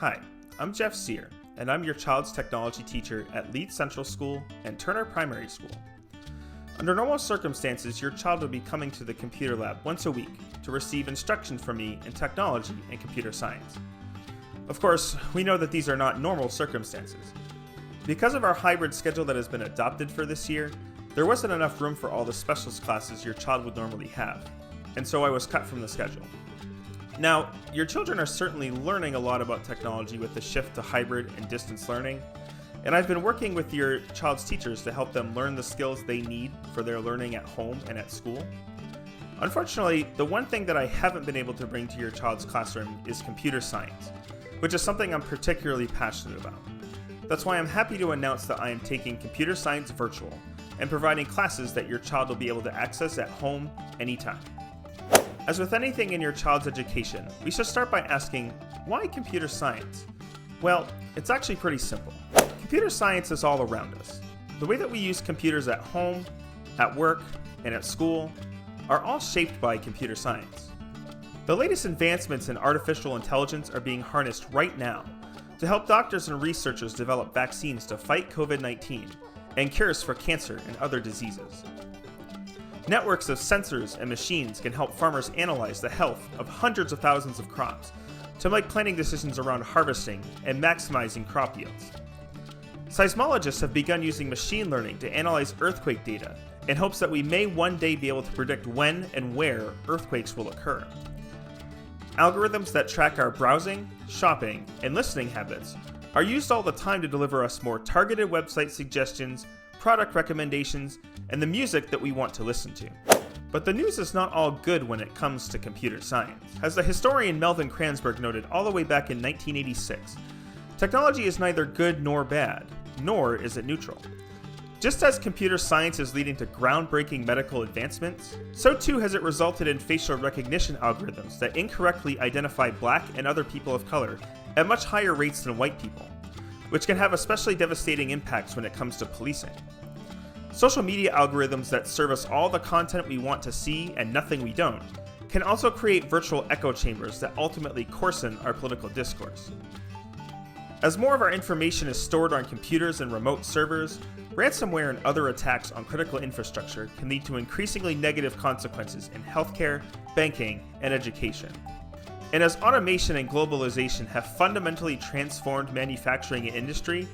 Hi, I'm Jeff Sear, and I'm your child's technology teacher at Leeds Central School and Turner Primary School. Under normal circumstances, your child will be coming to the computer lab once a week to receive instruction from me in technology and computer science. Of course, we know that these are not normal circumstances. Because of our hybrid schedule that has been adopted for this year, there wasn't enough room for all the specialist classes your child would normally have, and so I was cut from the schedule. Now, your children are certainly learning a lot about technology with the shift to hybrid and distance learning, and I've been working with your child's teachers to help them learn the skills they need for their learning at home and at school. Unfortunately, the one thing that I haven't been able to bring to your child's classroom is computer science, which is something I'm particularly passionate about. That's why I'm happy to announce that I am taking computer science virtual and providing classes that your child will be able to access at home anytime. As with anything in your child's education, we should start by asking, why computer science? Well, it's actually pretty simple. Computer science is all around us. The way that we use computers at home, at work, and at school are all shaped by computer science. The latest advancements in artificial intelligence are being harnessed right now to help doctors and researchers develop vaccines to fight COVID-19 and cures for cancer and other diseases. Networks of sensors and machines can help farmers analyze the health of hundreds of thousands of crops to make planting decisions around harvesting and maximizing crop yields. Seismologists have begun using machine learning to analyze earthquake data in hopes that we may one day be able to predict when and where earthquakes will occur. Algorithms that track our browsing, shopping, and listening habits are used all the time to deliver us more targeted website suggestions, product recommendations, and the music that we want to listen to. But the news is not all good when it comes to computer science. As the historian Melvin Kranzberg noted all the way back in 1986, technology is neither good nor bad, nor is it neutral. Just as computer science is leading to groundbreaking medical advancements, so too has it resulted in facial recognition algorithms that incorrectly identify Black and other people of color at much higher rates than white people, which can have especially devastating impacts when it comes to policing. Social media algorithms that serve us all the content we want to see and nothing we don't can also create virtual echo chambers that ultimately coarsen our political discourse. As more of our information is stored on computers and remote servers, ransomware and other attacks on critical infrastructure can lead to increasingly negative consequences in healthcare, banking, and education. And as automation and globalization have fundamentally transformed manufacturing and industry,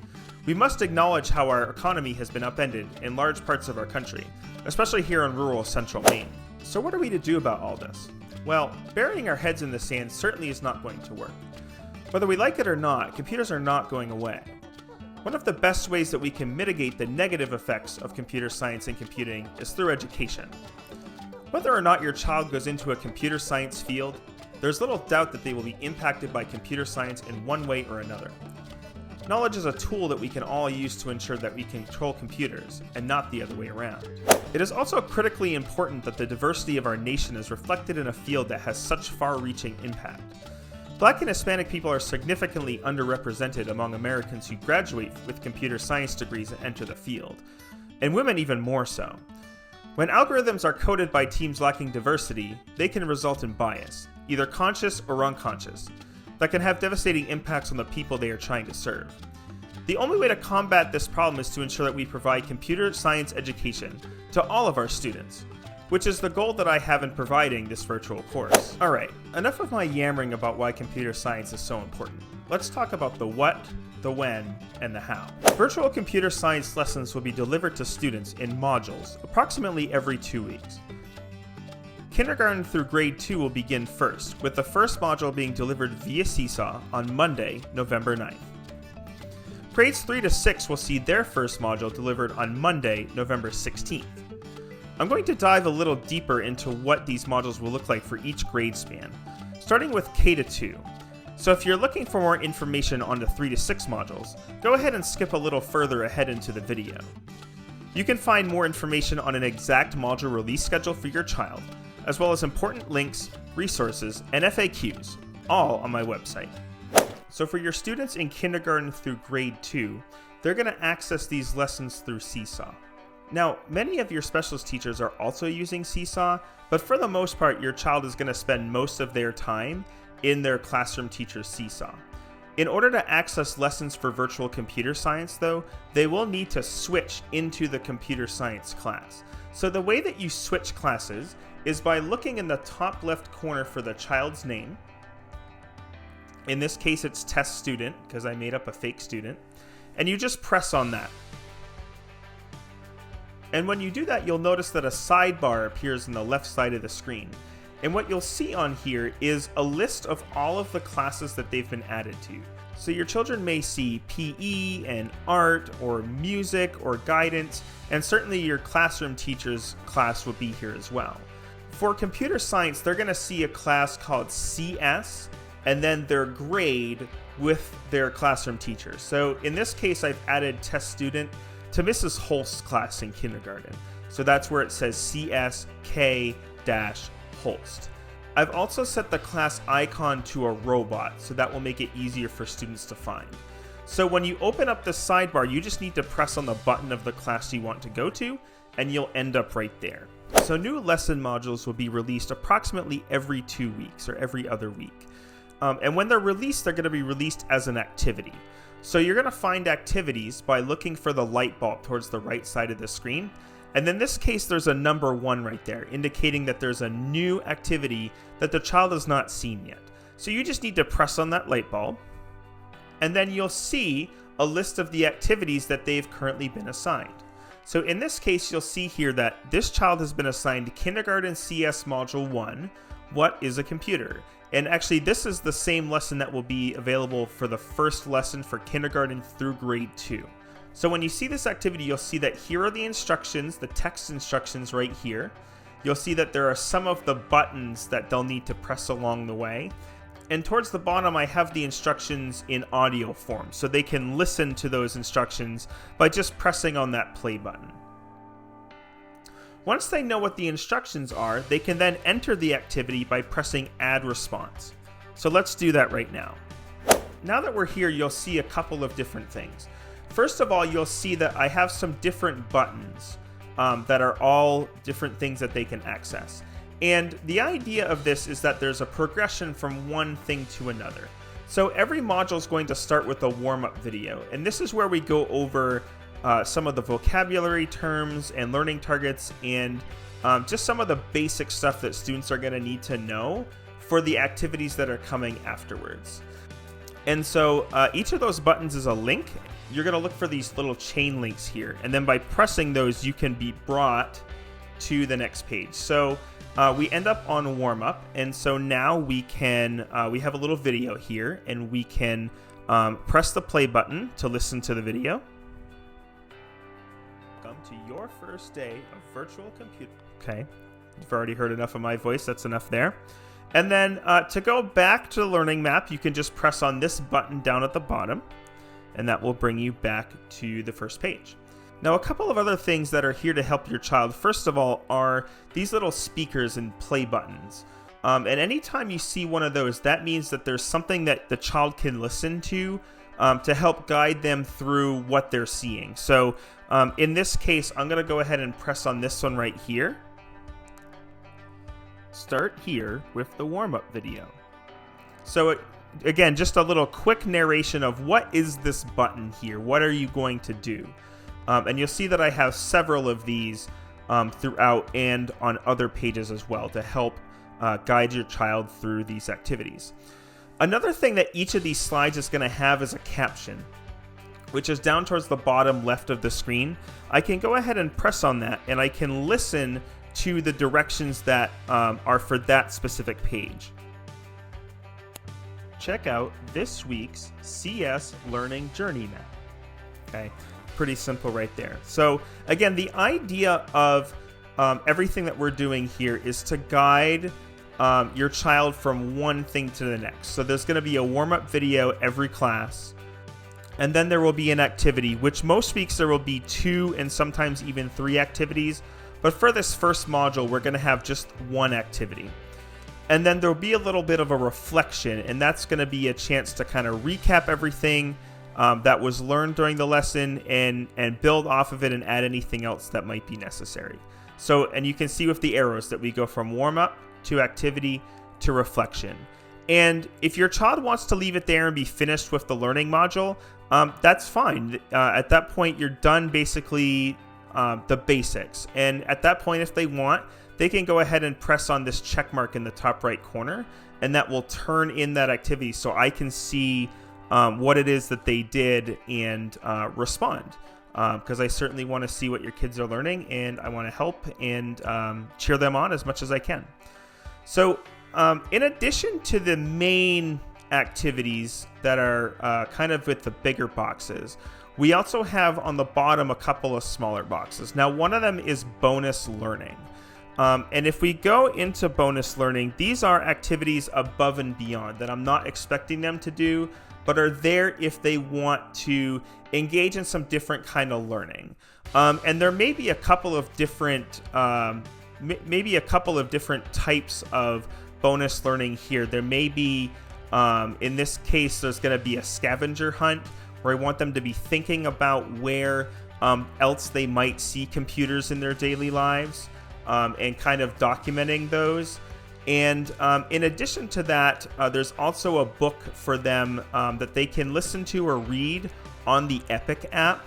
we must acknowledge how our economy has been upended in large parts of our country, especially here in rural central Maine. So what are we to do about all this? Well, burying our heads in the sand certainly is not going to work. Whether we like it or not, computers are not going away. One of the best ways that we can mitigate the negative effects of computer science and computing is through education. Whether or not your child goes into a computer science field, there's little doubt that they will be impacted by computer science in one way or another. Knowledge is a tool that we can all use to ensure that we control computers, and not the other way around. It is also critically important that the diversity of our nation is reflected in a field that has such far-reaching impact. Black and Hispanic people are significantly underrepresented among Americans who graduate with computer science degrees and enter the field, and women even more so. When algorithms are coded by teams lacking diversity, they can result in bias, either conscious or unconscious, that can have devastating impacts on the people they are trying to serve. The only way to combat this problem is to ensure that we provide computer science education to all of our students, which is the goal that I have in providing this virtual course. Alright, enough of my yammering about why computer science is so important. Let's talk about the what, the when, and the how. Virtual computer science lessons will be delivered to students in modules approximately every 2 weeks. Kindergarten through grade 2 will begin first, with the first module being delivered via Seesaw on Monday, November 9th. Grades 3 to 6 will see their first module delivered on Monday, November 16th. I'm going to dive a little deeper into what these modules will look like for each grade span, starting with K to 2. So if you're looking for more information on the 3 to 6 modules, go ahead and skip a little further ahead into the video. You can find more information on an exact module release schedule for your child, as well as important links, resources, and FAQs, all on my website. So for your students in kindergarten through grade 2, they're going to access these lessons through Seesaw. Now, many of your specialist teachers are also using Seesaw, but for the most part, your child is going to spend most of their time in their classroom teacher's Seesaw. In order to access lessons for virtual computer science, though, they will need to switch into the computer science class. So the way that you switch classes is by looking in the top left corner for the child's name. In this case, it's test student, because I made up a fake student. And you just press on that. And when you do that, you'll notice that a sidebar appears on the left side of the screen. And what you'll see on here is a list of all of the classes that they've been added to. So your children may see PE and art or music or guidance, and certainly your classroom teacher's class will be here as well. For computer science, they're going to see a class called CS and then their grade with their classroom teacher. So in this case, I've added test student to Mrs. Holst's class in kindergarten. So that's where it says CS K-Holst. I've also set the class icon to a robot, so that will make it easier for students to find. So when you open up the sidebar, you just need to press on the button of the class you want to go to, and you'll end up right there. So new lesson modules will be released approximately every 2 weeks or every other week. And when they're released, they're going to be released as an activity. So you're going to find activities by looking for the light bulb towards the right side of the screen. And in this case, there's a number 1 right there, indicating that there's a new activity that the child has not seen yet. So you just need to press on that light bulb, and then you'll see a list of the activities that they've currently been assigned. So in this case, you'll see here that this child has been assigned Kindergarten CS Module 1, What is a Computer? And actually, this is the same lesson that will be available for the first lesson for kindergarten through grade 2. So when you see this activity, you'll see that here are the instructions, the text instructions right here. You'll see that there are some of the buttons that they'll need to press along the way. And towards the bottom, I have the instructions in audio form, so they can listen to those instructions by just pressing on that play button. Once they know what the instructions are, they can then enter the activity by pressing Add Response. So let's do that right now. Now that we're here, you'll see a couple of different things. First of all, you'll see that I have some different buttons that are all different things that they can access. And the idea of this is that there's a progression from one thing to another. So every module is going to start with a warm-up video. And this is where we go over some of the vocabulary terms and learning targets and just some of the basic stuff that students are going to need to know for the activities that are coming afterwards. And so each of those buttons is a link. You're going to look for these little chain links here. And then by pressing those, you can be brought to the next page. So we end up on warm up. And so now we can, we have a little video here, and we can press the play button to listen to the video. Welcome to your first day of virtual computer. Okay, you've already heard enough of my voice. That's enough there. And then to go back to the learning map, you can just press on this button down at the bottom, and that will bring you back to the first page. Now, a couple of other things that are here to help your child, first of all, are these little speakers and play buttons. And anytime you see one of those, that means that there's something that the child can listen to help guide them through what they're seeing. So in this case, I'm going to go ahead and press on this one right here. Start here with the warm-up video. So again, just a little quick narration of what is this button here? What are you going to do? And you'll see that I have several of these throughout and on other pages as well to help guide your child through these activities. Another thing that each of these slides is going to have is a caption, which is down towards the bottom left of the screen. I can go ahead and press on that, and I can listen to the directions that are for that specific page. Check out this week's CS Learning Journey Map. Okay, pretty simple right there. So again, the idea of everything that we're doing here is to guide your child from one thing to the next. So there's going to be a warm-up video every class, and then there will be an activity, which most weeks there will be 2 and sometimes even 3 activities. But for this first module, we're going to have just 1 activity. And then there'll be a little bit of a reflection, and that's going to be a chance to kind of recap everything that was learned during the lesson and build off of it and add anything else that might be necessary. So, and you can see with the arrows that we go from warm-up to activity to reflection. And if your child wants to leave it there and be finished with the learning module, that's fine. At that point, you're done basically the basics. And at that point, if they want, they can go ahead and press on this check mark in the top right corner, and that will turn in that activity so I can see what it is that they did and respond. Because I certainly want to see what your kids are learning, and I want to help and cheer them on as much as I can. So in addition to the main activities that are kind of with the bigger boxes, we also have on the bottom a couple of smaller boxes. Now, one of them is bonus learning. And if we go into bonus learning, these are activities above and beyond that I'm not expecting them to do, but are there if they want to engage in some different kind of learning. And there may be a couple of different, types of bonus learning here. There may be, in this case, there's going to be a scavenger hunt where I want them to be thinking about where else they might see computers in their daily lives, and kind of documenting those. And in addition to that, there's also a book for them that they can listen to or read on the Epic app.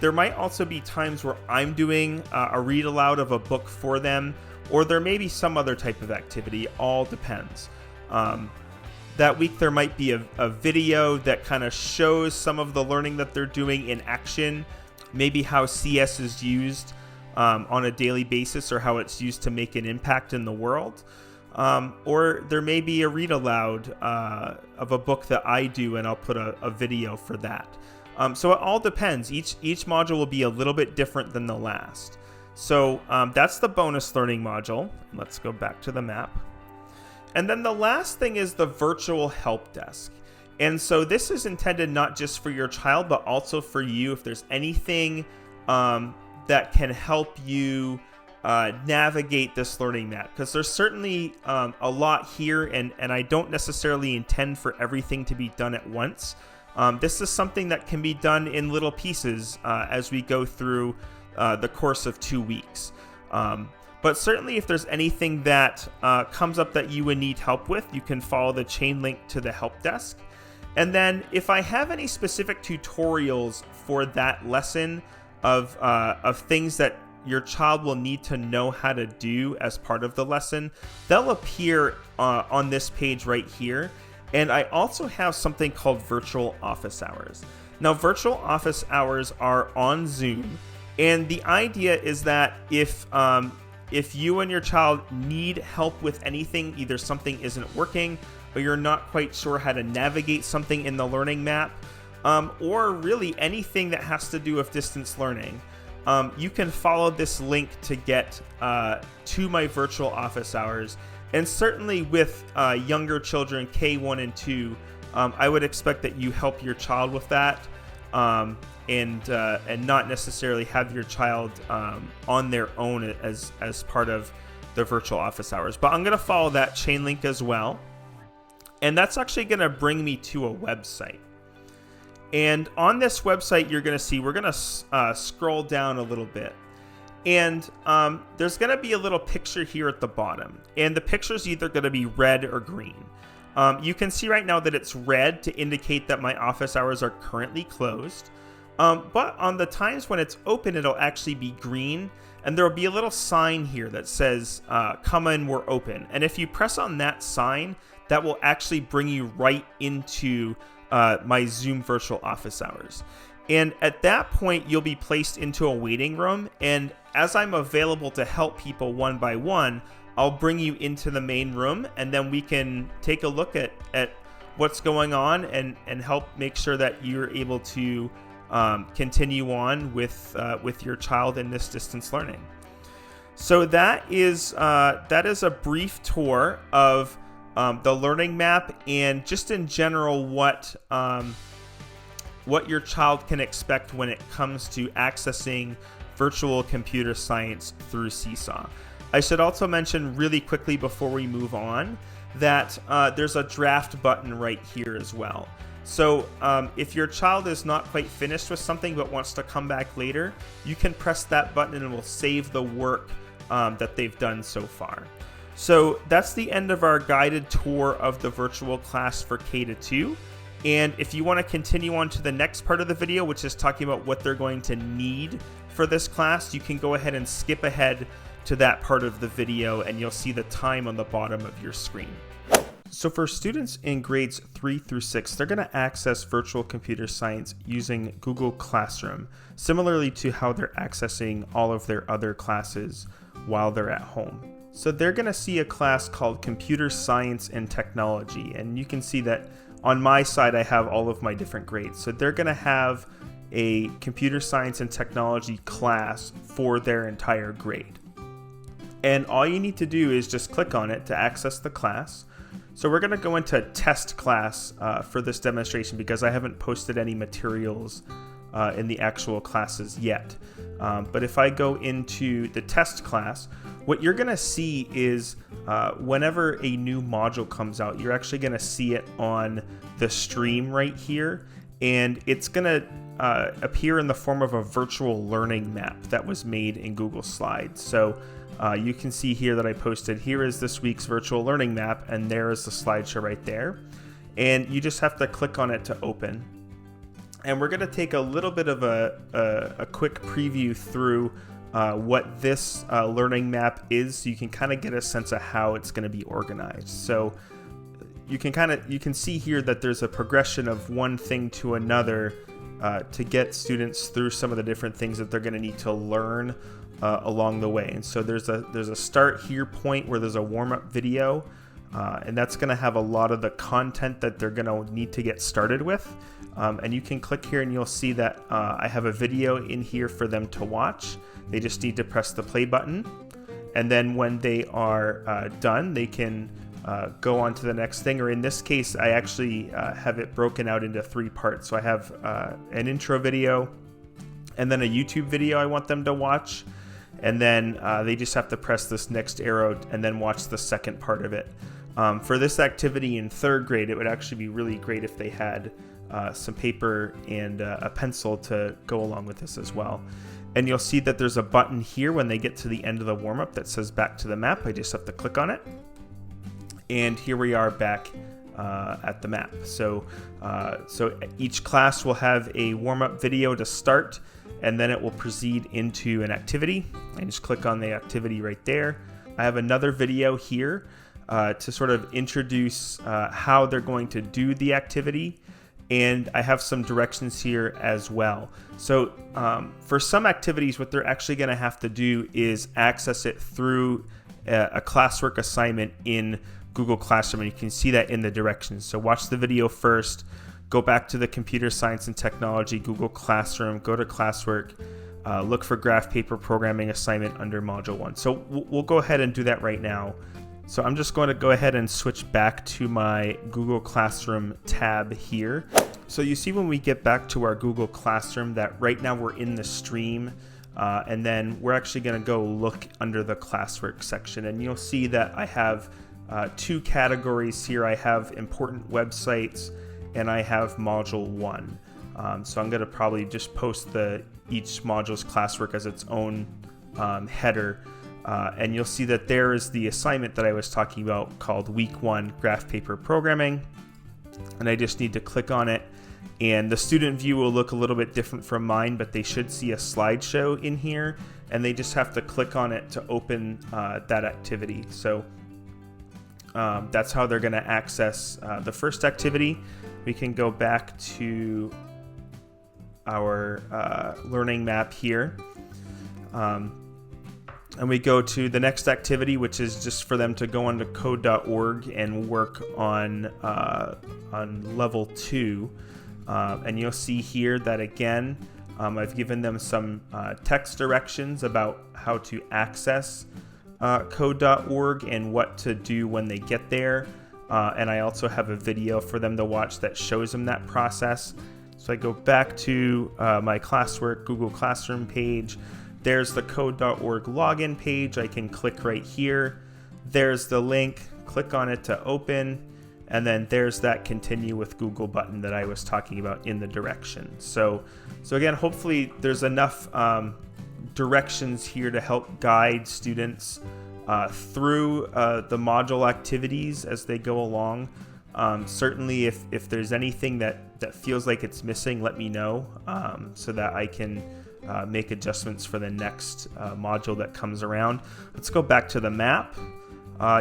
There might also be times where I'm doing a read aloud of a book for them, or there may be some other type of activity. All depends. That week there might be a video that kind of shows some of the learning that they're doing in action, maybe how CS is used on a daily basis, or how it's used to make an impact in the world. Or there may be a read aloud of a book that I do, and I'll put a video for that. So it all depends. Each module will be a little bit different than the last. So that's the bonus learning module. Let's go back to the map. And then the last thing is the virtual help desk. And so this is intended not just for your child, but also for you. If there's anything that can help you navigate this learning map, because there's certainly a lot here, and I don't necessarily intend for everything to be done at once. This is something that can be done in little pieces as we go through the course of 2 weeks. But certainly if there's anything that comes up that you would need help with, you can follow the chain link to the help desk. And then if I have any specific tutorials for that lesson of things that your child will need to know how to do as part of the lesson, they'll appear on this page right here. And I also have something called virtual office hours. Now, virtual office hours are on Zoom, and the idea is that if you and your child need help with anything, either something isn't working, or you're not quite sure how to navigate something in the learning map, or really anything that has to do with distance learning, you can follow this link to get to my virtual office hours. And certainly with younger children, K1 and 2, I would expect that you help your child with that, and not necessarily have your child on their own as part of the virtual office hours. But I'm going to follow that chain link as well. And that's actually going to bring me to a website. And on this website, you're going to see, we're going to scroll down a little bit. And there's going to be a little picture here at the bottom. And the picture is either going to be red or green. You can see right now that it's red to indicate that my office hours are currently closed. But on the times when it's open, it'll actually be green. And there will be a little sign here that says, come in, we're open. And if you press on that sign, that will actually bring you right into my Zoom virtual office hours. And at that point, you'll be placed into a waiting room. And as I'm available to help people one by one, I'll bring you into the main room, and then we can take a look at what's going on and help make sure that you're able to continue on with your child in this distance learning. So that is a brief tour of the learning map, and just in general what your child can expect when it comes to accessing virtual computer science through Seesaw. I should also mention really quickly before we move on that there's a draft button right here as well. So if your child is not quite finished with something but wants to come back later, you can press that button and it will save the work that they've done so far. So that's the end of our guided tour of the virtual class for K-2. And if you want to continue on to the next part of the video, which is talking about what they're going to need for this class, you can go ahead and skip ahead to that part of the video and you'll see the time on the bottom of your screen. So for students in grades 3 through 6, they're going to access virtual computer science using Google Classroom, similarly to how they're accessing all of their other classes while they're at home. So they're going to see a class called Computer Science and Technology, and you can see that on my side I have all of my different grades. So they're going to have a Computer Science and Technology class for their entire grade. And all you need to do is just click on it to access the class. So we're going to go into test class for this demonstration because I haven't posted any materials in the actual classes yet. But if I go into the test class, what you're going to see is whenever a new module comes out, you're actually going to see it on the stream right here. And it's going to appear in the form of a virtual learning map that was made in Google Slides. So you can see here that I posted, here is this week's virtual learning map, and there is the slideshow right there. And you just have to click on it to open. And we're going to take a little bit of a quick preview through what this learning map is, so you can kind of get a sense of how it's going to be organized. So you can see here that there's a progression of one thing to another to get students through some of the different things that they're going to need to learn along the way. And so there's a start here point where there's a warm-up video, and that's going to have a lot of the content that they're going to need to get started with. And you can click here and you'll see that I have a video in here for them to watch. They just need to press the play button, and then when they are done, they can go on to the next thing. Or in this case, I actually have it broken out into 3 parts. So I have an intro video and then a YouTube video I want them to watch. And then they just have to press this next arrow and then watch the second part of it. For this activity in 3rd grade, it would actually be really great if they had some paper and a pencil to go along with this as well. And you'll see that there's a button here when they get to the end of the warm-up that says back to the map. I just have to click on it. And here we are back at the map. So each class will have a warm-up video to start, and then it will proceed into an activity. I just click on the activity right there. I have another video here to sort of introduce how they're going to do the activity, and I have some directions here as well. So for some activities, what they're actually going to have to do is access it through a classwork assignment in Google Classroom, and you can see that in the directions. So watch the video first, go back to the Computer Science and Technology Google Classroom, go to classwork, look for graph paper programming assignment under module 1. So we'll go ahead and do that right now. So I'm just going to go ahead and switch back to my Google Classroom tab here. So you see when we get back to our Google Classroom that right now we're in the stream, and then we're actually going to go look under the classwork section, and you'll see that I have 2 categories here. I have important websites and I have module 1. So I'm going to probably just post each module's classwork as its own header. And you'll see that there is the assignment that I was talking about called Week 1 Graph Paper Programming. And I just need to click on it. And the student view will look a little bit different from mine, but they should see a slideshow in here. And they just have to click on it to open that activity. So that's how they're going to access the first activity. We can go back to our learning map here. And we go to the next activity, which is just for them to go onto code.org and work on level 2. And you'll see here that again, I've given them some text directions about how to access code.org and what to do when they get there. And I also have a video for them to watch that shows them that process. So I go back to my classwork Google Classroom page. There's the code.org login page. I can click right here. There's the link, click on it to open, and then there's that continue with Google button that I was talking about in the directions. So again, hopefully there's enough directions here to help guide students through the module activities as they go along. Certainly if there's anything that feels like it's missing, let me know so that I can make adjustments for the next module that comes around. Let's go back to the map.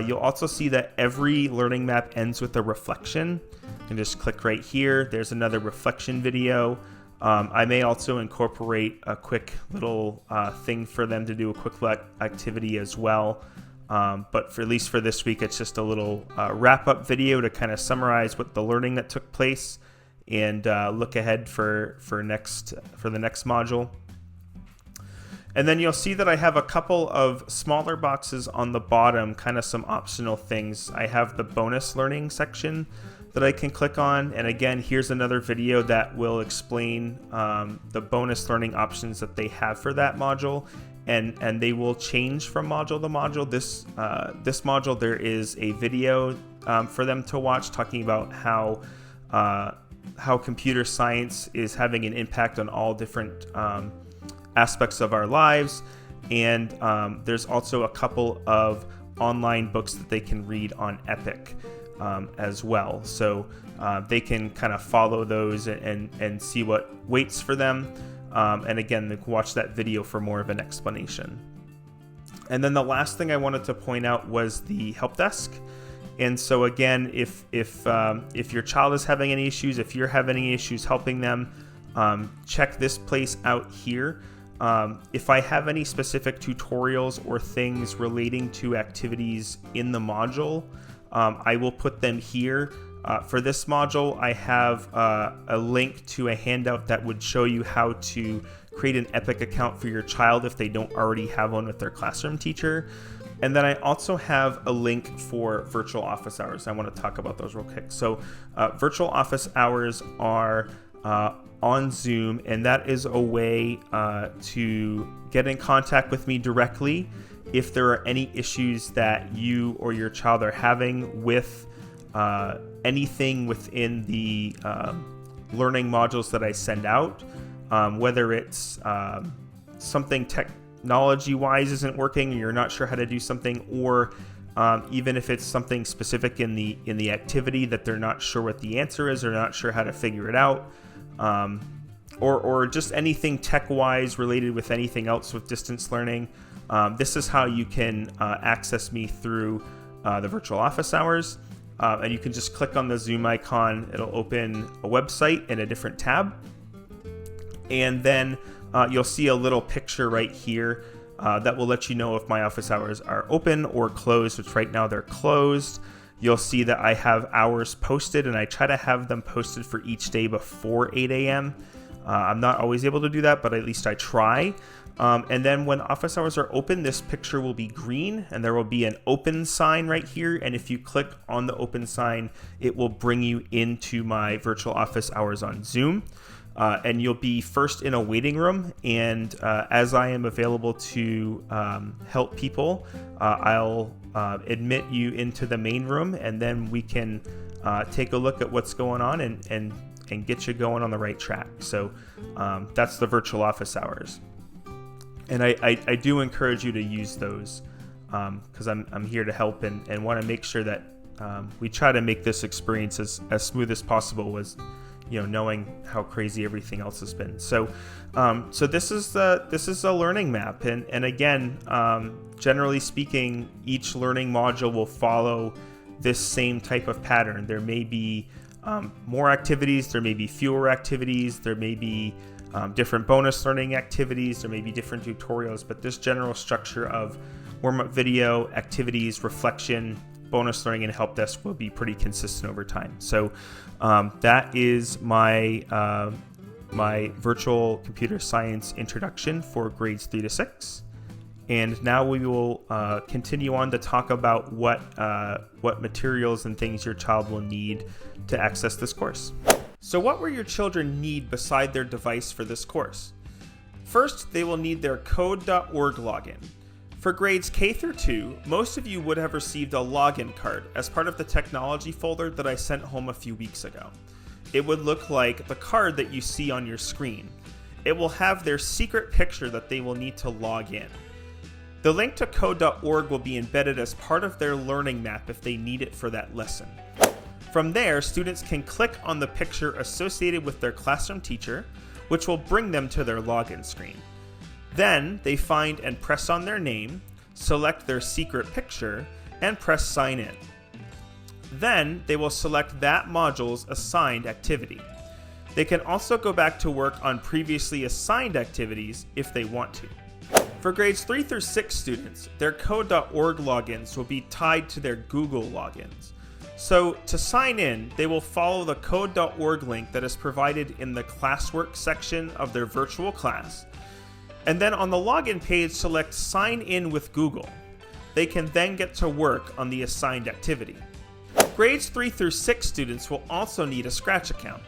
You'll also see that every learning map ends with a reflection. You can just click right here. There's another reflection video. I may also incorporate a quick little thing for them to do a quick activity as well. But at least for this week, it's just a little wrap-up video to kind of summarize what the learning that took place and look ahead for the next module. And then you'll see that I have a couple of smaller boxes on the bottom, kind of some optional things. I have the bonus learning section that I can click on. And again, here's another video that will explain the bonus learning options that they have for that module. And they will change from module to module. This module, there is a video for them to watch talking about how computer science is having an impact on all different aspects of our lives. And there's also a couple of online books that they can read on Epic as well. So they can kind of follow those and see what waits for them. And again, they can watch that video for more of an explanation. And then the last thing I wanted to point out was the help desk. And so again, if your child is having any issues, if you're having any issues helping them, check this place out here. If I have any specific tutorials or things relating to activities in the module, I will put them here. For this module, I have a link to a handout that would show you how to create an Epic account for your child if they don't already have one with their classroom teacher. And then I also have a link for virtual office hours. I want to talk about those real quick. So virtual office hours are on Zoom, and that is a way to get in contact with me directly if there are any issues that you or your child are having with anything within the learning modules that I send out, whether it's something technology-wise isn't working and you're not sure how to do something, or even if it's something specific in the activity that they're not sure what the answer is or not sure how to figure it out, or just anything tech-wise related with anything else with distance learning. This is how you can access me through the virtual office hours. And you can just click on the Zoom icon. It'll open a website in a different tab. And then you'll see a little picture right here that will let you know if my office hours are open or closed, which right now they're closed. You'll see that I have hours posted, and I try to have them posted for each day before 8 a.m. I'm not always able to do that, but at least I try. And then when office hours are open, this picture will be green and there will be an open sign right here. And if you click on the open sign, it will bring you into my virtual office hours on Zoom. And you'll be first in a waiting room. And as I am available to help people, I'll admit you into the main room, and then we can take a look at what's going on and get you going on the right track. So that's the virtual office hours. And I do encourage you to use those because I'm here to help and want to make sure that we try to make this experience as smooth as possible, was knowing how crazy everything else has been. So this is a learning map, and again, generally speaking, each learning module will follow this same type of pattern. There may be more activities, there may be fewer activities, there may be different bonus learning activities, there may be different tutorials, but this general structure of warm-up video, activities, reflection, bonus learning, and help desk will be pretty consistent over time. So that is my my virtual computer science introduction for grades 3 to 6. And now we will continue on to talk about what materials and things your child will need to access this course. So what will your children need beside their device for this course? First, they will need their code.org login. For grades K through 2, most of you would have received a login card as part of the technology folder that I sent home a few weeks ago. It would look like the card that you see on your screen. It will have their secret picture that they will need to log in. The link to code.org will be embedded as part of their learning map if they need it for that lesson. From there, students can click on the picture associated with their classroom teacher, which will bring them to their login screen. Then, they find and press on their name, select their secret picture, and press Sign In. Then, they will select that module's assigned activity. They can also go back to work on previously assigned activities if they want to. For grades 3 through 6 students, their code.org logins will be tied to their Google logins. So to sign in, they will follow the code.org link that is provided in the classwork section of their virtual class. And then on the login page, select Sign In with Google. They can then get to work on the assigned activity. Grades 3 through 6 students will also need a Scratch account.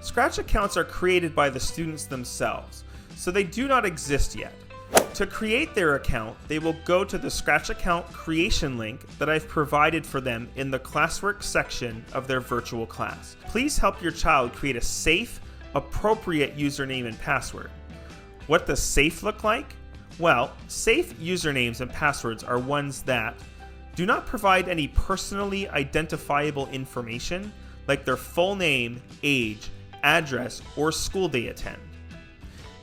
Scratch accounts are created by the students themselves, so they do not exist yet. To create their account, they will go to the Scratch account creation link that I've provided for them in the classwork section of their virtual class. Please help your child create a safe, appropriate username and password. What does safe look like? Well, safe usernames and passwords are ones that do not provide any personally identifiable information like their full name, age, address, or school they attend,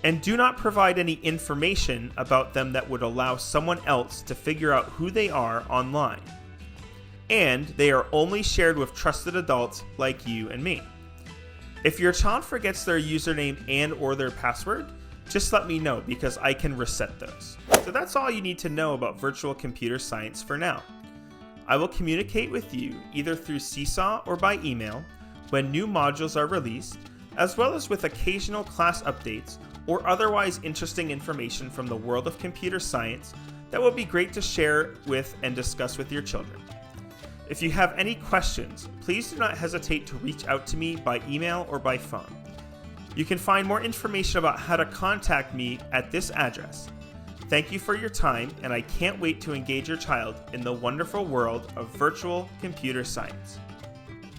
and do not provide any information about them that would allow someone else to figure out who they are online. And they are only shared with trusted adults like you and me. If your child forgets their username and or their password, just let me know because I can reset those. So that's all you need to know about virtual computer science for now. I will communicate with you either through Seesaw or by email when new modules are released, as well as with occasional class updates or otherwise interesting information from the world of computer science that would be great to share with and discuss with your children. If you have any questions, please do not hesitate to reach out to me by email or by phone. You can find more information about how to contact me at this address. Thank you for your time, and I can't wait to engage your child in the wonderful world of virtual computer science.